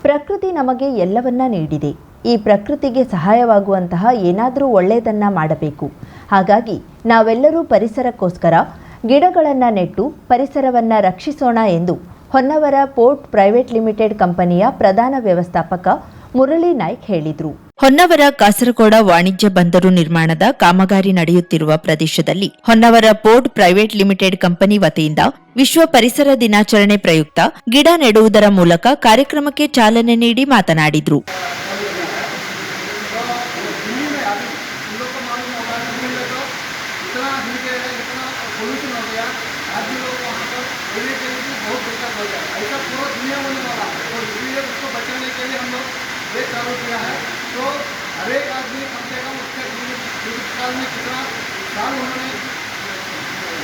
ಪ್ರಕೃತಿ ನಮಗೆ ಎಲ್ಲವನ್ನ ನೀಡಿದೆ. ಈ ಪ್ರಕೃತಿಗೆ ಸಹಾಯವಾಗುವಂತಹ ಏನಾದರೂ ಒಳ್ಳೆಯದನ್ನ ಮಾಡಬೇಕು. ಹಾಗಾಗಿ ನಾವೆಲ್ಲರೂ ಪರಿಸರಕ್ಕೋಸ್ಕರ ಗಿಡಗಳನ್ನು ನೆಟ್ಟು ಪರಿಸರವನ್ನು ರಕ್ಷಿಸೋಣ ಎಂದು ಹೊನ್ನವರ ಪೋರ್ಟ್ ಪ್ರೈವೇಟ್ ಲಿಮಿಟೆಡ್ ಕಂಪನಿಯ ಪ್ರಧಾನ ವ್ಯವಸ್ಥಾಪಕ ಮುರಳಿ ನಾಯ್ಕ್ ಹೇಳಿದರು. ಹೊನ್ನವರ ಕಾಸರಗೋಡ ವಾಣಿಜ್ಯ ಬಂದರು ನಿರ್ಮಾಣದ ಕಾಮಗಾರಿ ನಡೆಯುತ್ತಿರುವ ಪ್ರದೇಶದಲ್ಲಿ Honnavar port private limited company ವತಿಯಿಂದ ವಿಶ್ವ ಪರಿಸರ ದಿನಾಚರಣೆ ಪ್ರಯುಕ್ತ ಗಿಡ ನೆಡುವುದರ ಮೂಲಕ ಕಾರ್ಯಕ್ರಮಕ್ಕೆ ಚಾಲನೆ ನೀಡಿ ಮಾತನಾಡಿದರು. तो हर एक आदमी कम से कम उसके जीवित काल में कितना साल उन्होंने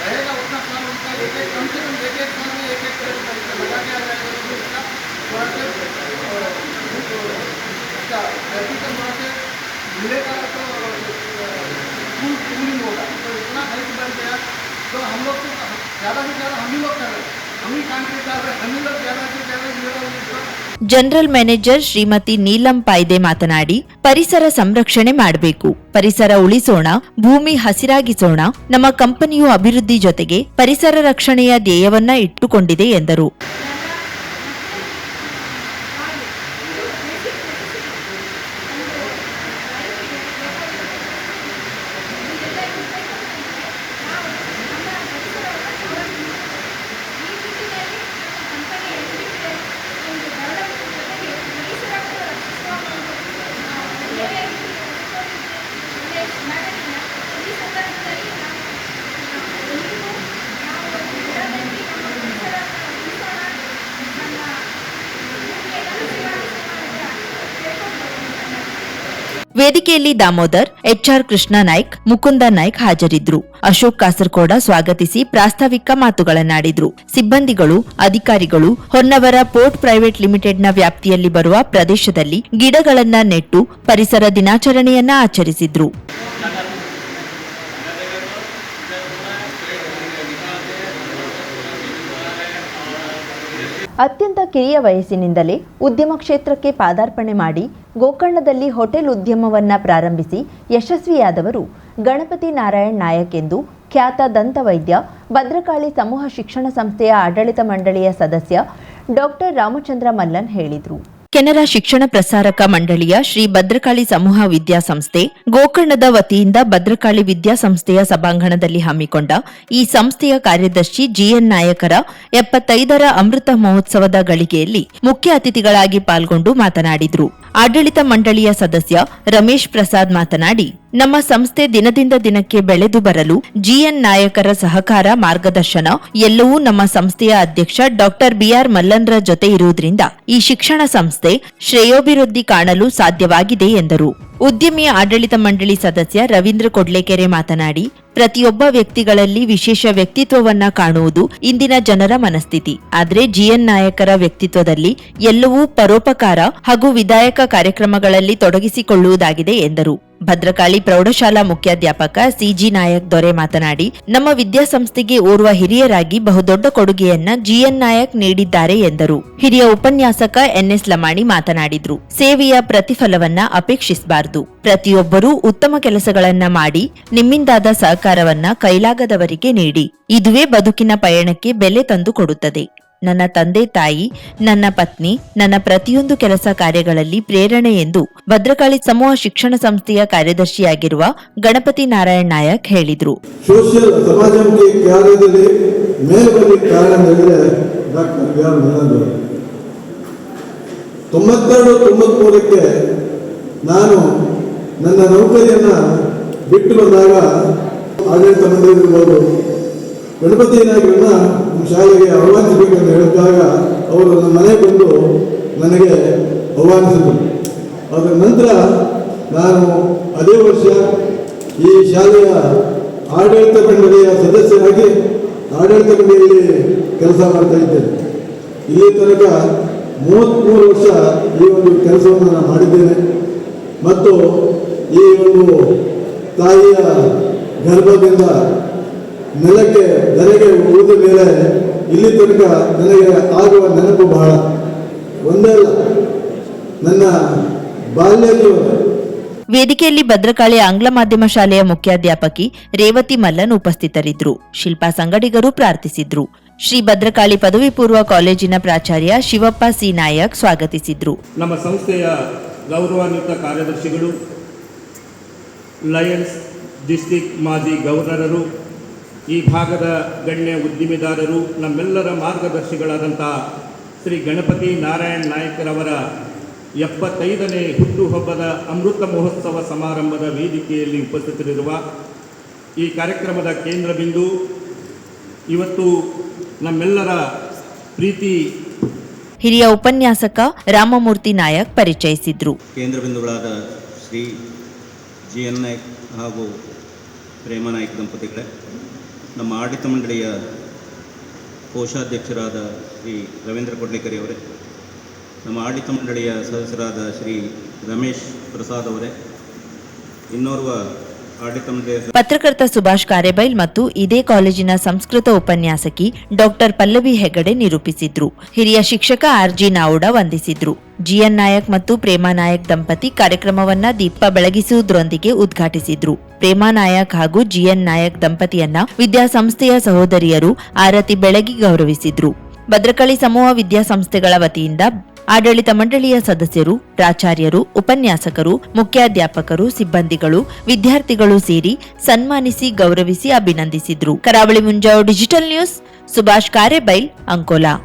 रहेगा उतना साल उनका एक कम से कम एक साल में एक पेड़ लगा के आ जाएगा। तो उसका वहाँ से उसका धरती का वहाँ से मिलेगा तो कूलिंग होगा। तो इतना हेल्थ बढ़ गया। तो हम लोग तो ज़्यादा से ज़्यादा हम ही लोग कर रहे हैं, हम ही काम कर रहे हैं, हम ही लोग ज़्यादा से ज़्यादा ಜನರಲ್ ಮ್ಯಾನೇಜರ್ ಶ್ರೀಮತಿ ನೀಲಂ ಪಾಯ್ದೆ ಮಾತನಾಡಿ, ಪರಿಸರ ಸಂರಕ್ಷಣೆ ಮಾಡಬೇಕು, ಪರಿಸರ ಉಳಿಸೋಣ, ಭೂಮಿ ಹಸಿರಾಗಿಸೋಣ. ನಮ್ಮ ಕಂಪನಿಯು ಅಭಿವೃದ್ಧಿ ಜೊತೆಗೆ ಪರಿಸರ ರಕ್ಷಣೆಯ ಧ್ಯೇಯವನ್ನ ಇಟ್ಟುಕೊಂಡಿದೆ ಎಂದರು. ವೇದಿಕೆಯಲ್ಲಿ ದಾಮೋದರ್, ಎಚ್ಆರ್ ಕೃಷ್ಣ ನಾಯ್ಕ್, ಮುಕುಂದ ನಾಯ್ಕ್ ಹಾಜರಿದ್ದರು. ಅಶೋಕ್ ಕಾಸರಗೋಡ ಸ್ವಾಗತಿಸಿ ಪ್ರಾಸ್ತಾವಿಕ ಮಾತುಗಳನ್ನಾಡಿದ್ರು. ಸಿಬ್ಬಂದಿಗಳು, ಅಧಿಕಾರಿಗಳು ಹೊನ್ನವರ ಪೋರ್ಟ್ ಪ್ರೈವೇಟ್ ಲಿಮಿಟೆಡ್ನ ವ್ಯಾಪ್ತಿಯಲ್ಲಿ ಬರುವ ಪ್ರದೇಶದಲ್ಲಿ ಗಿಡಗಳನ್ನ ನೆಟ್ಟು ಪರಿಸರ ದಿನಾಚರಣೆಯನ್ನ ಆಚರಿಸಿದ್ರು. ಅತ್ಯಂತ ಕಿರಿಯ ವಯಸ್ಸಿನಿಂದಲೇ ಉದ್ಯಮ ಕ್ಷೇತ್ರಕ್ಕೆ ಪಾದಾರ್ಪಣೆ ಮಾಡಿ ಗೋಕರ್ಣದಲ್ಲಿ ಹೋಟೆಲ್ ಉದ್ಯಮವನ್ನ ಪ್ರಾರಂಭಿಸಿ ಯಶಸ್ವಿಯಾದವರು ಗಣಪತಿ ನಾರಾಯಣ್ ನಾಯಕ್ ಎಂದು ಖ್ಯಾತ ದಂತವೈದ್ಯ, ಭದ್ರಕಾಳಿ ಸಮೂಹ ಶಿಕ್ಷಣ ಸಂಸ್ಥೆಯ ಆಡಳಿತ ಮಂಡಳಿಯ ಸದಸ್ಯ ಡಾಕ್ಟರ್ ರಾಮಚಂದ್ರ ಮಲ್ಲನ್ ಹೇಳಿದರು. ಕೆನರಾ ಶಿಕ್ಷಣ ಪ್ರಸಾರಕ ಮಂಡಳಿಯ ಶ್ರೀ ಭದ್ರಕಾಳಿ ಸಮೂಹ ವಿದ್ಯಾಸಂಸ್ಥೆ ಗೋಕರ್ಣದ ವತಿಯಿಂದ ಭದ್ರಕಾಳಿ ವಿದ್ಯಾಸಂಸ್ಥೆಯ ಸಭಾಂಗಣದಲ್ಲಿ ಹಮ್ಮಿಕೊಂಡ ಈ ಸಂಸ್ಥೆಯ ಕಾರ್ಯದರ್ಶಿ ಜಿಎನ್ ನಾಯಕರ 75ರ ಅಮೃತ ಮಹೋತ್ಸವದ ಗಳಿಗೆಯಲ್ಲಿ ಮುಖ್ಯ ಅತಿಥಿಗಳಾಗಿ ಪಾಲ್ಗೊಂಡು ಮಾತನಾಡಿದರು. ಆಡಳಿತ ಮಂಡಳಿಯ ಸದಸ್ಯ ರಮೇಶ್ ಪ್ರಸಾದ್ ಮಾತನಾಡಿ, ನಮ್ಮ ಸಂಸ್ಥೆ ದಿನದಿಂದ ದಿನಕ್ಕೆ ಬೆಳೆದು ಬರಲು ಜಿಎನ್ ನಾಯಕರ ಸಹಕಾರ, ಮಾರ್ಗದರ್ಶನ ಎಲ್ಲವೂ ನಮ್ಮ ಸಂಸ್ಥೆಯ ಅಧ್ಯಕ್ಷ ಡಾಕ್ಟರ್ ಬಿಆರ್ ಮಲ್ಲನ್ರ ಜೊತೆ ಇರುವುದರಿಂದ ಈ ಶಿಕ್ಷಣ ಸಂಸ್ಥೆ ಶ್ರೇಯೋಭಿವೃದ್ಧಿ ಕಾಣಲು ಸಾಧ್ಯವಾಗಿದೆ ಎಂದರು. ಉದ್ಯಮಿಯ ಆಡಳಿತ ಮಂಡಳಿ ಸದಸ್ಯ ರವೀಂದ್ರ ಕೊಡ್ಲೇಕೆರೆ ಮಾತನಾಡಿ, ಪ್ರತಿಯೊಬ್ಬ ವ್ಯಕ್ತಿಗಳಲ್ಲಿ ವಿಶೇಷ ವ್ಯಕ್ತಿತ್ವವನ್ನ ಕಾಣುವುದು ಇಂದಿನ ಜನರ ಮನಸ್ಥಿತಿ. ಆದರೆ ಜಿಎನ್ ನಾಯಕರ ವ್ಯಕ್ತಿತ್ವದಲ್ಲಿ ಎಲ್ಲವೂ ಪರೋಪಕಾರ ಹಾಗೂ ವಿಧಾಯಕ ಕಾರ್ಯಕ್ರಮಗಳಲ್ಲಿ ತೊಡಗಿಸಿಕೊಳ್ಳುವುದಾಗಿದೆ ಎಂದರು. ಭದ್ರಕಾಳಿ ಪ್ರೌಢಶಾಲಾ ಮುಖ್ಯಾಧ್ಯಾಪಕ ಸಿಜಿ ನಾಯಕ್ ದೊರೆ ಮಾತನಾಡಿ, ನಮ್ಮ ವಿದ್ಯಾಸಂಸ್ಥೆಗೆ ಓರ್ವ ಹಿರಿಯರಾಗಿ ಬಹುದೊಡ್ಡ ಕೊಡುಗೆಯನ್ನ ಜಿಎನ್ ನಾಯಕ್ ನೀಡಿದ್ದಾರೆ ಎಂದರು. ಹಿರಿಯ ಉಪನ್ಯಾಸಕ ಎನ್ಎಸ್ ಲಮಾಣಿ ಮಾತನಾಡಿದ್ರು. ಸೇವೆಯ ಪ್ರತಿಫಲವನ್ನ ಅಪೇಕ್ಷಿಸಬಾರದು, ಪ್ರತಿಯೊಬ್ಬರೂ ಉತ್ತಮ ಕೆಲಸಗಳನ್ನ ಮಾಡಿ ನಿಮ್ಮಿಂದಾದ ಸಹಕಾರವನ್ನ ಕೈಲಾಗದವರಿಗೆ ನೀಡಿ. ಇದುವೇ ಬದುಕಿನ ಪಯಣಕ್ಕೆ ಬೆಲೆ ತಂದು ಕೊಡುತ್ತದೆ. ನನ್ನ ತಂದೆ ತಾಯಿ, ನನ್ನ ಪತ್ನಿ, ನನ್ನ ಪ್ರತಿಯೊಂದು ಕೆಲಸ ಕಾರ್ಯಗಳಲ್ಲಿ ಪ್ರೇರಣೆ ಎಂದು ಭದ್ರಕಾಳಿ ಸಮೂಹ ಶಿಕ್ಷಣ ಸಂಸ್ಥೆಯ ಕಾರ್ಯದರ್ಶಿಯಾಗಿರುವ ಗಣಪತಿ ನಾರಾಯಣ್ ನಾಯಕ್ ಹೇಳಿದರು. ಸೋಷಿಯಲ್ ಸಮಾಜಮುಖಿ ಕಾರ್ಯದಲ್ಲಿ ಮೇಲ್ಬಂದಿ ಕಾರಣವೆಂದರೆ ಡಾಕ್ಟರ್ ಬಿಆರ್ ಮಲ್ಲನ್ 92-93ಕ್ಕೆ ನಾನು ನನ್ನ ನೌಕರಿಯನ್ನ ಬಿಟ್ಟು ಬಂದಾಗ ಆಡಳಿತ ಮಂಡಳಿರ್ಬೋದು ಗಣಪತಿ ನಾಯಕರನ್ನ ಶಾಲೆಗೆ ಆಹ್ವಾನಿಸಬೇಕೆಂದು ಹೇಳಿದಾಗ ಅವರು ನನ್ನ ಮನೆಗೆ ಬಂದು ನನಗೆ ಆಹ್ವಾನಿಸಿದರು. ಅದರ ನಂತರ ನಾನು ಅದೇ ವರ್ಷ ಈ ಶಾಲೆಯ ಆಡಳಿತ ಮಂಡಳಿಯ ಸದಸ್ಯರಾಗಿ ಆಡಳಿತ ಮಂಡಳಿಯಲ್ಲಿ ಕೆಲಸ ಮಾಡ್ತಾ ಇದ್ದೇನೆ. ಇಲ್ಲಿ ತನಕ 33 ವರ್ಷ ಈ ಒಂದು ಕೆಲಸವನ್ನು ನಾನು ಮಾಡಿದ್ದೇನೆ ಮತ್ತು ಈ ಒಂದು ತಾಯಿಯ ಗರ್ಭದಿಂದ ನೆಲಕ್ಕೆ ಧರೆಗೆ ಉಳಿದ ಮೇಲೆ ಇಲ್ಲಿ ತನಕ ನನಗೆ ಆಗುವ ನೆನಪು ಬಹಳ. ಒಂದೇ ಅಲ್ಲ, ನನ್ನ ಬಾಲ್ಯ ಜೀವನ. ವೇದಿಕೆಯಲ್ಲಿ ಭದ್ರಕಾಳಿ ಆಂಗ್ಲ ಮಾಧ್ಯಮ ಶಾಲೆಯ ಮುಖ್ಯಾಧ್ಯಾಪಕಿ ರೇವತಿ ಮಲ್ಲನ್ ಉಪಸ್ಥಿತರಿದ್ದರು. ಶಿಲ್ಪಾ ಸಂಗಡಿಗರು ಪ್ರಾರ್ಥಿಸಿದ್ರು. ಶ್ರೀ ಭದ್ರಕಾಳಿ ಪದವಿ ಪೂರ್ವ ಕಾಲೇಜಿನ ಪ್ರಾಚಾರ್ಯ ಶಿವಪ್ಪ ಸಿ ನಾಯಕ್ ಸ್ವಾಗತಿಸಿದ್ರು. ನಮ್ಮ ಸಂಸ್ಥೆಯ ಗೌರವಾನ್ವಿತ ಕಾರ್ಯದರ್ಶಿಗಳು, ಲಯನ್ಸ್ ಡಿಸ್ಟಿಕ್ ಮಾಜಿ ಗವರ್ನರರು, ಈ ಭಾಗದ ಗಣ್ಯ ಉದ್ದಿಮೆದಾರರು, ನಮ್ಮೆಲ್ಲರ ಮಾರ್ಗದರ್ಶಿಗಳಾದಂಥ ಶ್ರೀ ಗಣಪತಿ ನಾರಾಯಣ್ ನಾಯಕರವರ 75ನೇ ಹುಟ್ಟುಹಬ್ಬದ ಅಮೃತ ಮಹೋತ್ಸವ ಸಮಾರಂಭದ ವೇದಿಕೆಯಲ್ಲಿ ಉಪಸ್ಥಿತರಿರುವ ಈ ಕಾರ್ಯಕ್ರಮದ ಕೇಂದ್ರ ಬಿಂದು ಇವತ್ತು ನಮ್ಮೆಲ್ಲರ ಪ್ರೀತಿ ಹಿರಿಯ ಉಪನ್ಯಾಸಕ ರಾಮಮೂರ್ತಿ ನಾಯಕ್ ಪರಿಚಯಿಸಿದ್ರು. ಕೇಂದ್ರ ಬಿಂದುಗಳಾದ ಶ್ರೀ GN ನಾಯಕ್ ಹಾಗೂ ಪ್ರೇಮಾ ನಾಯಕ್ ದಂಪತಿಗಳೇ, ನಮ್ಮ ಆಡಳಿತ ಮಂಡಳಿಯ ಕೋಶಾಧ್ಯಕ್ಷರಾದ ಶ್ರೀ ರವೀಂದ್ರ ಕೊಡ್ಲಿಕರಿ ಅವರೇ, ನಮ್ಮ ಆಡಳಿತ ಮಂಡಳಿಯ ಸದಸ್ಯರಾದ ಶ್ರೀ ರಮೇಶ್ ಪ್ರಸಾದ್ ಅವರೇ, ಇನ್ನೋರ್ವ ಆಡಳಿತ ಮಂಡಳಿಯ ಪತ್ರಕರ್ತ ಸುಭಾಷ್ ಕಾರೆಬೈಲ್ ಮತ್ತು ಇದೇ ಕಾಲೇಜಿನ ಸಂಸ್ಕೃತ ಉಪನ್ಯಾಸಕಿ ಡಾಕ್ಟರ್ ಪಲ್ಲವಿ ಹೆಗಡೆ ನಿರೂಪಿಸಿದ್ರು. ಹಿರಿಯ ಶಿಕ್ಷಕ RG ನಾವುಡ ವಂದಿಸಿದ್ರು. GN ನಾಯಕ್ ಮತ್ತು ಪ್ರೇಮಾ ನಾಯಕ್ ದಂಪತಿ ಕಾರ್ಯಕ್ರಮವನ್ನ ದೀಪ ಬೆಳಗಿಸುವುದರೊಂದಿಗೆ ಉದ್ಘಾಟಿಸಿದ್ರು. ಪ್ರೇಮಾ ನಾಯಕ್ ಹಾಗೂ GN ನಾಯಕ್ ದಂಪತಿಯನ್ನ ವಿದ್ಯಾಸಂಸ್ಥೆಯ ಸಹೋದರಿಯರು ಆರತಿ ಬೆಳಗಿ ಗೌರವಿಸಿದ್ರು. ಭದ್ರಕಾಳಿ ಸಮೂಹ ವಿದ್ಯಾಸಂಸ್ಥೆಗಳ ವತಿಯಿಂದ ಆಡಳಿತ ಮಂಡಳಿಯ ಸದಸ್ಯರು, ಪ್ರಾಚಾರ್ಯರು, ಉಪನ್ಯಾಸಕರು, ಮುಖ್ಯಾಧ್ಯಾಪಕರು, ಸಿಬ್ಬಂದಿಗಳು, ವಿದ್ಯಾರ್ಥಿಗಳು ಸೇರಿ ಸನ್ಮಾನಿಸಿ ಗೌರವಿಸಿ ಅಭಿನಂದಿಸಿದ್ರು. ಕರಾವಳಿ ಮುಂಜಾವು ಡಿಜಿಟಲ್ ನ್ಯೂಸ್, ಸುಭಾಷ್ ಕಾರೆಬೈಲ್, ಅಂಕೋಲಾ.